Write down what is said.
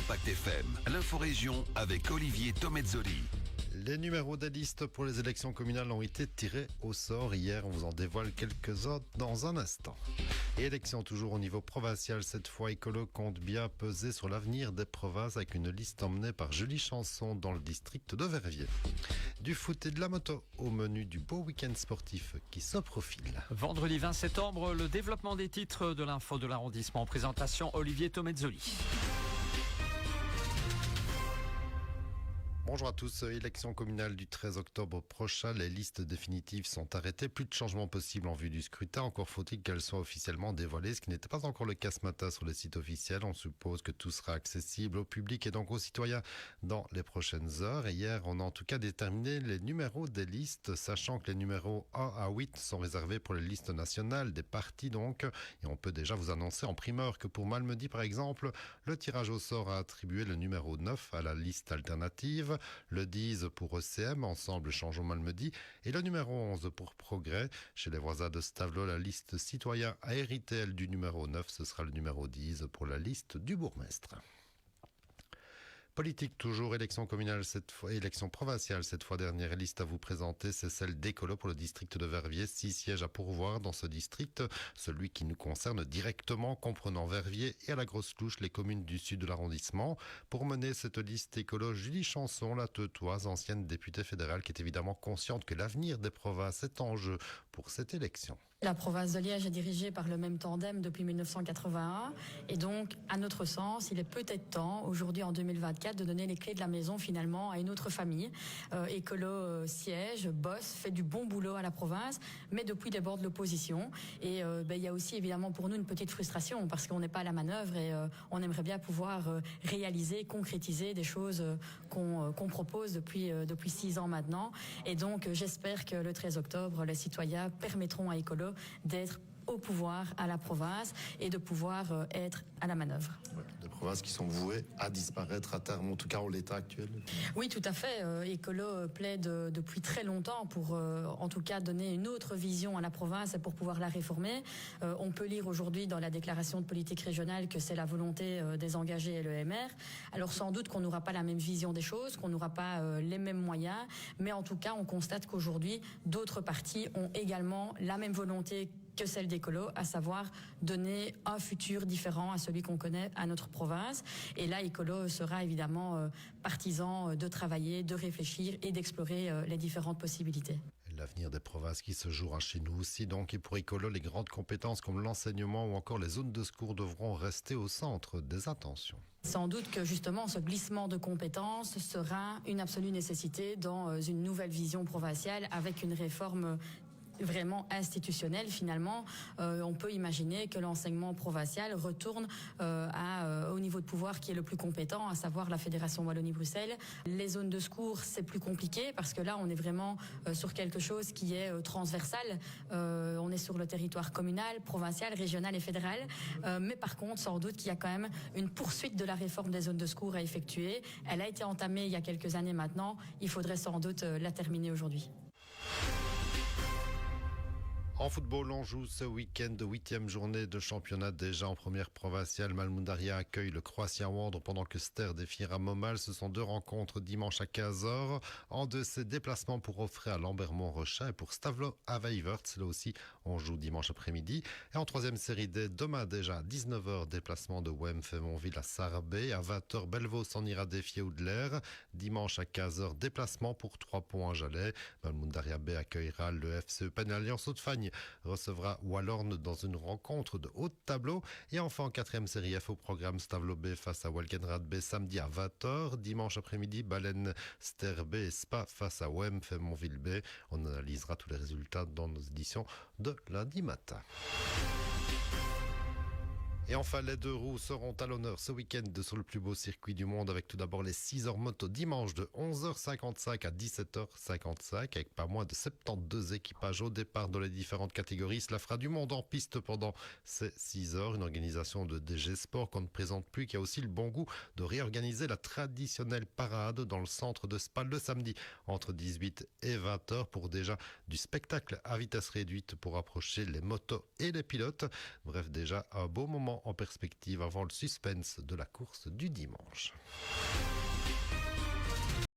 Impact FM, l'inforégion avec Olivier Tomezzoli. Les numéros des listes pour les élections communales ont été tirés au sort hier. On vous en dévoile quelques-uns dans un instant. Et élection toujours au niveau provincial. Cette fois, Écolo compte bien peser sur l'avenir des provinces avec une liste emmenée par Julie Chanson dans le district de Verviers. Du foot et de la moto au menu du beau week-end sportif qui se profile. Vendredi 20 septembre, le développement des titres de l'info de l'arrondissement. En présentation, Olivier Tomezzoli. Bonjour à tous. Élection communale du 13 octobre prochain. Les listes définitives sont arrêtées. Plus de changements possibles en vue du scrutin. Encore faut-il qu'elles soient officiellement dévoilées, ce qui n'était pas encore le cas ce matin sur les sites officiels. On suppose que tout sera accessible au public et donc aux citoyens dans les prochaines heures. Et hier, on a en tout cas déterminé les numéros des listes, sachant que les numéros 1 à 8 sont réservés pour les listes nationales des partis donc. Et on peut déjà vous annoncer en primeur que pour Malmedy par exemple, le tirage au sort a attribué le numéro 9 à la liste alternative. Le 10 pour ECM, Ensemble Changeons Malmedy, et le numéro 11 pour Progrès. Chez les voisins de Stavelot, la liste citoyen a hérité, elle, du numéro 9. Ce sera le numéro 10 pour la liste du bourgmestre. Politique toujours, élection communale cette fois, élection provinciale cette fois. Dernière liste à vous présenter, c'est celle d'Écolo pour le district de Verviers. 6 sièges à pourvoir dans ce district, celui qui nous concerne directement, comprenant Verviers et à la Grosse Louche, les communes du sud de l'arrondissement. Pour mener cette liste Écolo, Julie Chanson, la Teutoise, ancienne députée fédérale, qui est évidemment consciente que l'avenir des provinces est en jeu pour cette élection. La province de Liège est dirigée par le même tandem depuis 1981 et donc, à notre sens, il est peut-être temps, aujourd'hui en 2024, de donner les clés de la maison finalement à une autre famille. Écolo siège, bosse, fait du bon boulot à la province, mais depuis les bords de l'opposition. Et il y a aussi évidemment pour nous une petite frustration parce qu'on n'est pas à la manœuvre et on aimerait bien pouvoir réaliser, concrétiser des choses qu'on propose depuis 6 ans maintenant. Et donc j'espère que le 13 octobre, les citoyens permettront à Écolo d'être au pouvoir à la province et de pouvoir être à la manœuvre. Des provinces qui sont vouées à disparaître à terme, en tout cas en l'état actuel. Oui, tout à fait. Écolo plaide depuis très longtemps pour, en tout cas, donner une autre vision à la province et pour pouvoir la réformer. On peut lire aujourd'hui dans la déclaration de politique régionale que c'est la volonté des engagés et le MR. Alors sans doute qu'on n'aura pas la même vision des choses, qu'on n'aura pas les mêmes moyens, mais en tout cas, on constate qu'aujourd'hui, d'autres partis ont également la même volonté que celle d'Écolo, à savoir donner un futur différent à celui qu'on connaît à notre province. Et là, Écolo sera évidemment partisan de travailler, de réfléchir et d'explorer les différentes possibilités. L'avenir des provinces qui se jouera chez nous aussi. Donc, et pour Écolo, les grandes compétences comme l'enseignement ou encore les zones de secours devront rester au centre des attentions. Sans doute que justement ce glissement de compétences sera une absolue nécessité dans une nouvelle vision provinciale avec une réforme vraiment institutionnel finalement. On peut imaginer que l'enseignement provincial retourne au niveau de pouvoir qui est le plus compétent, à savoir la Fédération Wallonie-Bruxelles. Les zones de secours, c'est plus compliqué parce que là, on est vraiment sur quelque chose qui est transversal. On est sur le territoire communal, provincial, régional et fédéral. Mais par contre, sans doute qu'il y a quand même une poursuite de la réforme des zones de secours à effectuer. Elle a été entamée il y a quelques années maintenant. Il faudrait sans doute la terminer aujourd'hui. En football, on joue ce week-end, 8e journée de championnat déjà en première provinciale. Malmundaria accueille le Croatien Wandre pendant que Ster défiera Momal. Ce sont 2 rencontres dimanche à 15h. En de ces déplacements pour offrir à Lambermont-Rochin et pour Stavelot à Weivert. Là aussi, on joue dimanche après-midi. Et en 3e série D, demain déjà à 19h, déplacement de Wem-Fémonville à Sarbé. À 20h, Bellevaux s'en ira défier Oudler. Dimanche à 15h, déplacement pour 3 points à Jalais. Malmundaria B accueillera le FCE Penn Alliance Haute-Fagne recevra Wallorn dans une rencontre de haut de tableau. Et enfin, en 4e série F au programme, Stavelot B face à Walkenrad B samedi à 20h. Dimanche après-midi, Baleine Ster B et Spa face à Wem Fémonville B. On analysera tous les résultats dans nos éditions de lundi matin. Et enfin, les 2 roues seront à l'honneur ce week-end sur le plus beau circuit du monde avec tout d'abord les 6 heures moto dimanche de 11h55 à 17h55 avec pas moins de 72 équipages au départ dans les différentes catégories. Cela fera du monde en piste pendant ces 6 heures. Une organisation de DG Sport qu'on ne présente plus, qui a aussi le bon goût de réorganiser la traditionnelle parade dans le centre de Spal le samedi entre 18 et 20h pour déjà du spectacle à vitesse réduite pour approcher les motos et les pilotes. Bref, déjà un beau moment classement en perspective avant le suspense de la course du dimanche.